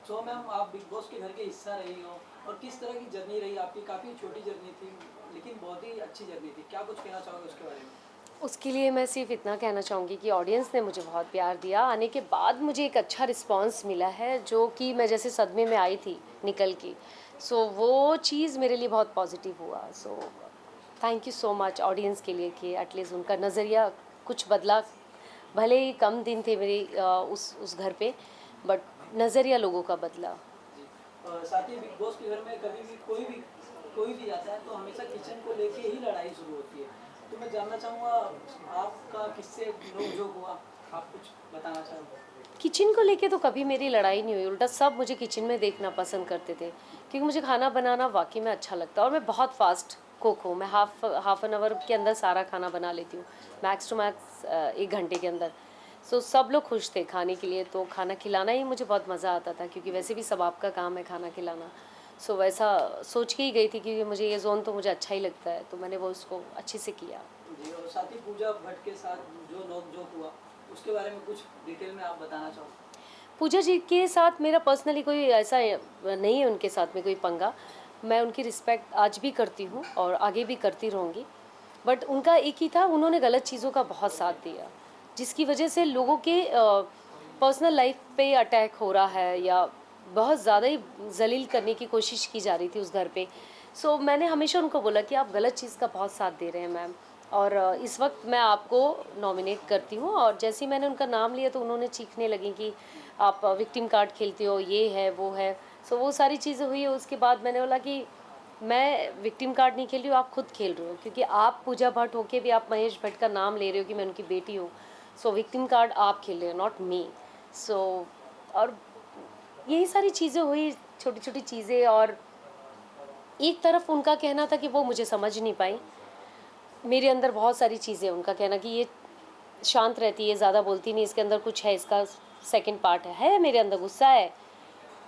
So ma'am आप big boss के घर के हिस्सा रही हो और किस तरह की जर्नी रही आपकी? काफ़ी छोटी जर्नी थी लेकिन बहुत ही अच्छी जर्नी थी। क्या कुछ कहना चाहोगे उसके बारे में? उसके लिए मैं सिर्फ़ इतना कहना चाहूँगी कि ऑडियंस ने मुझे बहुत प्यार दिया। आने के बाद मुझे एक अच्छा रिस्पॉन्स मिला है, जो कि मैं जैसे सदमे में आई थी निकल के। सो वो चीज़ मेरे लिए बहुत पॉज़िटिव हुआ। So thank you so much audience के लिए कि एटलीस्ट उनका नज़रिया कुछ बदला। भले ही कम दिन थे मेरे उस घर पे, बट नज़रिया लोगों का बदला। जी। साथ ही बिग बॉस के घर में कभी भी कोई भी आता है तो हमेशा किचन को लेके ही लड़ाई शुरू होती है। तो मैं जानना चाहूँगा आपका किससे नोक-झोंक हुआ? आप कुछ बताना चाहोगे? किचन को लेके तो कभी मेरी लड़ाई नहीं हुई, उल्टा सब मुझे किचन में देखना पसंद करते थे, क्योंकि मुझे खाना बनाना वाक़ई में अच्छा लगता है और मैं बहुत फ़ास्ट कुक हूँ। मैं हाफ़ एन आवर के अंदर सारा खाना बना लेती हूँ, मैक्स टू मैक्स 1 घंटे के अंदर। सो सब लोग खुश थे खाने के लिए, तो खाना खिलाना ही मुझे बहुत मज़ा आता था, क्योंकि वैसे भी सब आपका काम है खाना खिलाना। सो वैसा सोच के ही गई थी, क्योंकि मुझे ये ज़ोन तो मुझे अच्छा ही लगता है, तो मैंने वो उसको अच्छे से किया। जी और साथ ही पूजा भट्ट के साथ जो नोक-झोंक हुआ, उसके बारे में कुछ डिटेल में आप बताना चाहो? पूजा जी के साथ मेरा पर्सनली कोई ऐसा नहीं है, उनके साथ में कोई पंगा। मैं उनकी रिस्पेक्ट आज भी करती हूँ और आगे भी करती रहूँगी। बट उनका एक ही था, उन्होंने गलत चीज़ों का बहुत साथ दिया, जिसकी वजह से लोगों के पर्सनल लाइफ पे अटैक हो रहा है, या बहुत ज़्यादा ही ज़लील करने की कोशिश की जा रही थी उस घर पे। सो मैंने हमेशा उनको बोला कि आप गलत चीज़ का बहुत साथ दे रहे हैं मैम, और इस वक्त मैं आपको नॉमिनेट करती हूँ। और जैसे ही मैंने उनका नाम लिया तो उन्होंने चीखने लगी कि आप विक्टिम कार्ड खेलते हो, ये है वो है। सो वो सारी चीज़ें हुई। उसके बाद मैंने बोला कि मैं विक्टिम कार्ड नहीं खेल रही हूँ, आप खुद खेल रहे हो, क्योंकि आप पूजा भट्ट होके भी आप महेश भट्ट का नाम ले रहे हो कि मैं उनकी बेटी हूँ। सो विक्टिम कार्ड आप खेल रहे हो, नॉट मी। सो और यही सारी चीज़ें हुई, छोटी छोटी चीज़ें। और एक तरफ उनका कहना था कि वो मुझे समझ नहीं पाई, मेरे अंदर बहुत सारी चीज़ें, उनका कहना कि ये शांत रहती है, ज़्यादा बोलती नहीं, इसके अंदर कुछ है, इसका सेकंड पार्ट है मेरे अंदर गुस्सा है।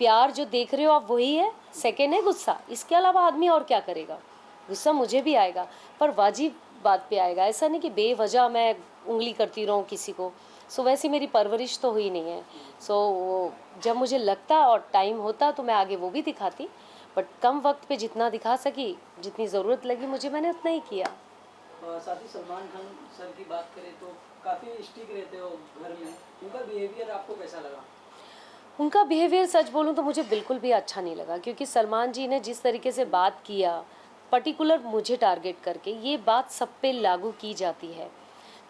प्यार जो देख रहे हो आप वही है, सेकंड है गुस्सा, इसके अलावा आदमी और क्या करेगा। गुस्सा मुझे भी आएगा, पर वाजिब बात पे आएगा, ऐसा नहीं कि बेवजह मैं उंगली करती रहूँ किसी को। सो वैसी मेरी परवरिश तो हुई नहीं है। सो जब मुझे लगता और टाइम होता तो मैं आगे वो भी दिखाती, बट कम वक्त पे जितना दिखा सकी, जितनी ज़रूरत लगी मुझे, मैंने उतना ही किया। साथ ही सलमान खान सर की बात करें तो काफ़ी स्ट्रिक्ट रहते हो घर में, उनका बिहेवियर आपको कैसा लगा? उनका बिहेवियर सच बोलूँ तो मुझे बिल्कुल भी अच्छा नहीं लगा, क्योंकि सलमान जी ने जिस तरीके से बात किया, पर्टिकुलर मुझे टारगेट करके, ये बात सब पे लागू की जाती है।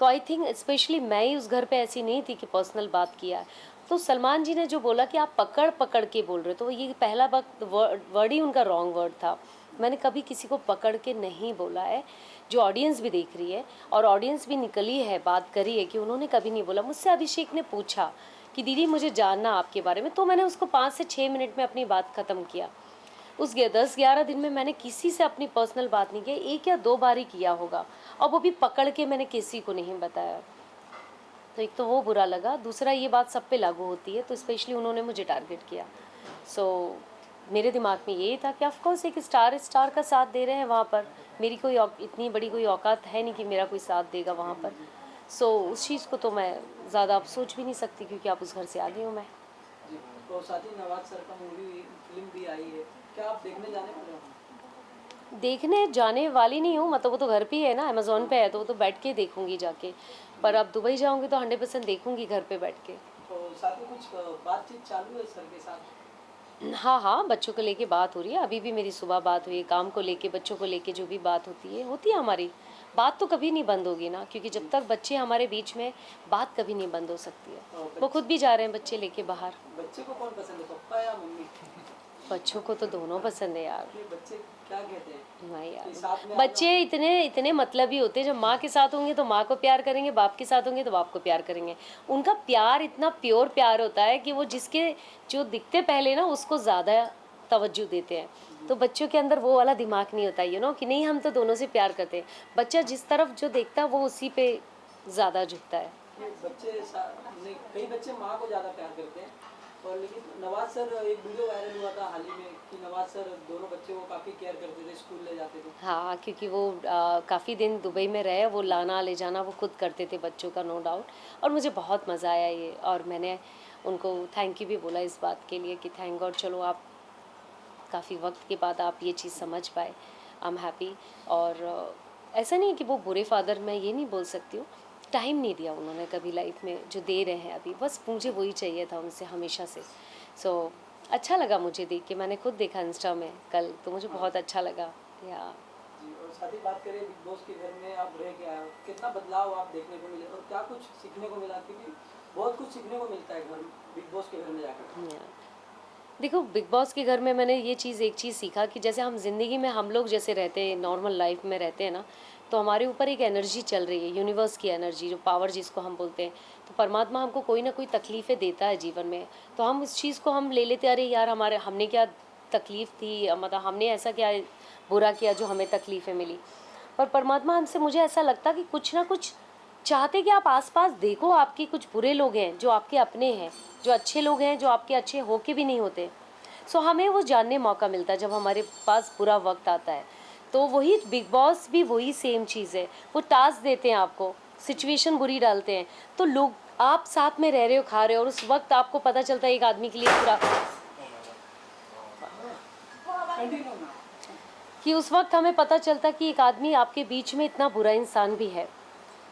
तो आई थिंक स्पेशली मैं ही उस घर पे ऐसी नहीं थी कि पर्सनल बात किया है। तो सलमान जी ने जो बोला कि आप पकड़ पकड़ के बोल रहे हो, तो ये पहला वक्त वर्ड ही उनका रॉन्ग वर्ड था। मैंने कभी किसी को पकड़ के नहीं बोला है, जो ऑडियंस भी देख रही है और ऑडियंस भी निकली है, बात करी है कि उन्होंने कभी नहीं बोला। मुझसे अभिषेक ने पूछा कि दीदी मुझे जानना आपके बारे में, तो मैंने उसको 5 से 6 मिनट में अपनी बात ख़त्म किया। उस 10-11 दिन में मैंने किसी से अपनी पर्सनल बात नहीं की, 1 या 2 बार ही किया होगा, और वो भी पकड़ के मैंने किसी को नहीं बताया। तो एक तो वो बुरा लगा, दूसरा ये बात सब पे लागू होती है, तो स्पेशली उन्होंने मुझे टारगेट किया। सो मेरे दिमाग में ये था कि ऑफ कोर्स एक स्टार का साथ दे रहे हैं वहाँ पर, मेरी कोई इतनी बड़ी कोई औकात है नहीं कि मेरा कोई साथ देगा वहाँ पर। सो उस चीज़ को तो मैं ज़्यादा अब सोच भी नहीं सकती, क्योंकि आप उस घर से आ गई हूँ मैं। जी और साथ ही नवाज सर का फिल्म भी आई है, क्या आप देखने जाने वाले हो? देखने जाने वाली नहीं हूँ, मतलब वो तो घर पे ही है ना, अमेज़न पे है, तो वो तो बैठ के देखूंगी जाके। पर जी अब दुबई जाऊंगी तो 100% देखूंगी घर पे बैठ के। तो साथ ही कुछ बातचीत चालू है सर के साथ? हाँ हाँ, बच्चों को लेके बात हो रही है, अभी भी मेरी सुबह बात हुई है, काम को लेके, बच्चों को लेके जो भी बात होती है हमारी। बात तो कभी नहीं बंद होगी ना, क्योंकि जब जी तक बच्चे हमारे बीच में, बात कभी नहीं बंद हो सकती है। और वो खुद भी जा रहे हैं बच्चे लेके बाहर। बच्चे को कौन पसंद है, पप्पा या मम्मी? बच्चों को तो दोनों पसंद है यार। ये बच्चे क्या कहते हैं नहीं कि यार, साथ में आना? बच्चे इतने इतने मतलबी होते हैं, जब माँ के साथ होंगे तो माँ को प्यार करेंगे, बाप के साथ होंगे तो बाप को प्यार करेंगे। उनका प्यार इतना प्योर प्यार होता है कि वो जिसके जो दिखते पहले ना उसको ज़्यादा तवज्जो देते हैं। जी तो बच्चों के अंदर वो वाला दिमाग नहीं होता, कि नहीं हम तो दोनों से प्यार करते हैं। बच्चा जिस तरफ जो देखता है वो उसी पे ज़्यादा झुकता है। ये कई बच्चे माँ को ज़्यादा प्यार करते हैं और लेकिन नवाज सर एक वीडियो वायरल हुआ था हाल ही में कि नवाज सर दोनों बच्चों को काफ़ी केयर करते थे, स्कूल ले जाते थे। हाँ, क्योंकि वो काफ़ी दिन दुबई में रहे, वो लाना ले जाना वो खुद करते थे बच्चों का, नो डाउट। और मुझे बहुत मज़ा आया ये, और मैंने उनको थैंक यू भी बोला इस बात के लिए कि थैंक गॉड चलो आप काफ़ी वक्त के बाद आप ये चीज़ समझ पाए। I am happy. और ऐसा नहीं है कि वो बुरे फादर, मैं ये नहीं बोल सकती हूँ, टाइम नहीं दिया उन्होंने कभी लाइफ में जो दे रहे हैं अभी, बस मुझे वही चाहिए था उनसे हमेशा से। सो अच्छा लगा मुझे देख के, मैंने खुद देखा इंस्टा में कल, तो मुझे बहुत अच्छा लगा। या जी, और साथ ही बात करें बिग बॉस के घर में आप रह के आए हो, कितना बदलाव आप देखने को मिले और क्या कुछ सीखने को मिला, क्योंकि बहुत कुछ सीखने को मिलता है घर बिग बॉस के घर में जाकर। या देखो, बिग बॉस के घर में मैंने ये चीज़ एक चीज़ सीखा कि जैसे हम ज़िंदगी में हम लोग जैसे रहते हैं, नॉर्मल लाइफ में रहते हैं ना, तो हमारे ऊपर एक एनर्जी चल रही है, यूनिवर्स की एनर्जी, जो पावर जिसको हम बोलते हैं। तो परमात्मा हमको कोई ना कोई तकलीफ़ें देता है जीवन में, तो हम उस चीज़ को हम ले लेते, अरे यार हमारे हमने क्या तकलीफ़ थी, मतलब हमने ऐसा क्या बुरा किया जो हमें तकलीफ़ें मिली। पर परमात्मा हमसे, मुझे ऐसा लगता कि कुछ ना कुछ चाहते कि आप आसपास देखो, आपके कुछ बुरे लोग हैं जो आपके अपने हैं, जो अच्छे लोग हैं जो आपके अच्छे होके भी नहीं होते। सो हमें वो जानने मौका मिलता है जब हमारे पास बुरा वक्त आता है। तो वही बिग बॉस भी वही सेम चीज़ है, वो टास्क देते हैं आपको, सिचुएशन बुरी डालते हैं, तो लोग आप साथ में रह रहे हो, खा रहे हो, और उस वक्त आपको पता चलता है एक आदमी के लिए पूरा, कंटिन्यू ना। कि उस वक्त हमें पता चलता कि एक आदमी आपके बीच में इतना बुरा इंसान भी है।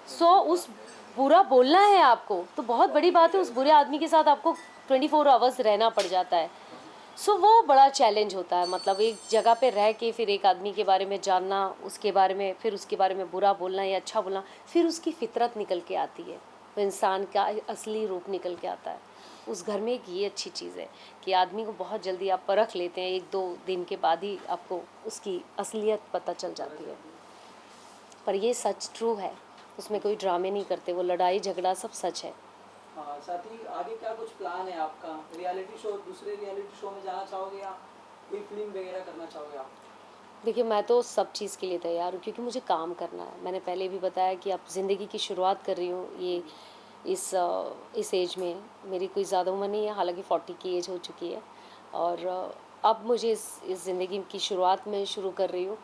सो उस बुरा बोलना है आपको तो बहुत बड़ी बात है, उस बुरे आदमी के साथ आपको 24 आवर्स रहना पड़ जाता है। सो वो बड़ा चैलेंज होता है, मतलब एक जगह पे रह के फिर एक आदमी के बारे में जानना, उसके बारे में, फिर उसके बारे में बुरा बोलना या अच्छा बोलना, फिर उसकी फितरत निकल के आती है, वो इंसान का असली रूप निकल के आता है उस घर में। एक ये अच्छी चीज़ है कि आदमी को बहुत जल्दी आप परख लेते हैं, 1-2 दिन के बाद ही आपको उसकी असलियत पता चल जाती है। पर ये सच ट्रू है, उसमें कोई ड्रामे नहीं करते, वो लड़ाई झगड़ा सब सच है। हाँ, साथ ही आगे क्या कुछ प्लान है आपका? रियलिटी शो, दूसरे रियलिटी शो में जाना चाहोगे या कोई फिल्म वगैरह करना चाहोगे आप? देखिए, मैं तो सब चीज़ के लिए तैयार हूँ क्योंकि मुझे काम करना है। मैंने पहले भी बताया कि अब ज़िंदगी की शुरुआत कर रही हूँ, ये इस एज में मेरी कोई ज़्यादा उम्र नहीं है, हालांकि 40 की एज हो चुकी है। और अब मुझे इस ज़िंदगी की शुरुआत में शुरू कर रही हूँ,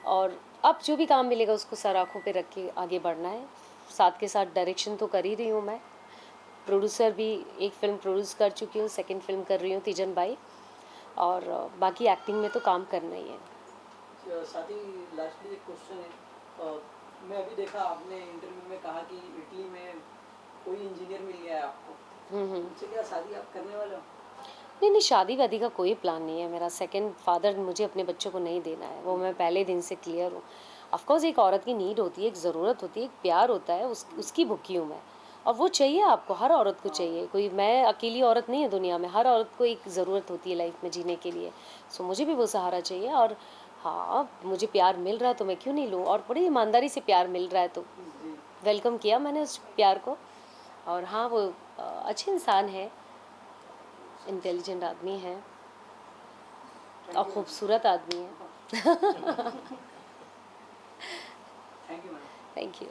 और अब जो भी काम मिलेगा उसको सर आँखों पे रख के आगे बढ़ना है। साथ के साथ डायरेक्शन तो कर ही रही हूँ मैं, प्रोड्यूसर भी एक फ़िल्म प्रोड्यूस कर चुकी हूँ, सेकंड फ़िल्म कर रही हूँ तीजन बाई, और बाकी एक्टिंग में तो काम करना ही है। साथ ही लास्टली एक क्वेश्चन है, मैं अभी देखा आपने इंटरव्यू में कहा कि इटली में कोई इंजीनियर मिल गया है आपको, उनसे क्या शादी आप करने वाले हो? नहीं नहीं, शादी वादी का कोई प्लान नहीं है मेरा। सेकंड फादर मुझे अपने बच्चों को नहीं देना है, वो मैं पहले दिन से क्लियर हूँ। ऑफकोर्स एक औरत की नीड होती है, एक ज़रूरत होती है, एक प्यार होता है, उसकी भूखी हूँ मैं, और वो चाहिए आपको, हर औरत को चाहिए। कोई मैं अकेली औरत नहीं है दुनिया में, हर औरत को एक ज़रूरत होती है लाइफ में जीने के लिए। सो मुझे भी वो सहारा चाहिए, और हाँ, मुझे प्यार मिल रहा है तो मैं क्यों नहीं लूँ, और बड़ी ईमानदारी से प्यार मिल रहा है तो जी, वेलकम किया मैंने उस प्यार को। और हाँ, वो अच्छे इंसान है, इंटेलिजेंट आदमी है, और थैंक यू खूबसूरत आदमी है। Thank you madam. Thank you.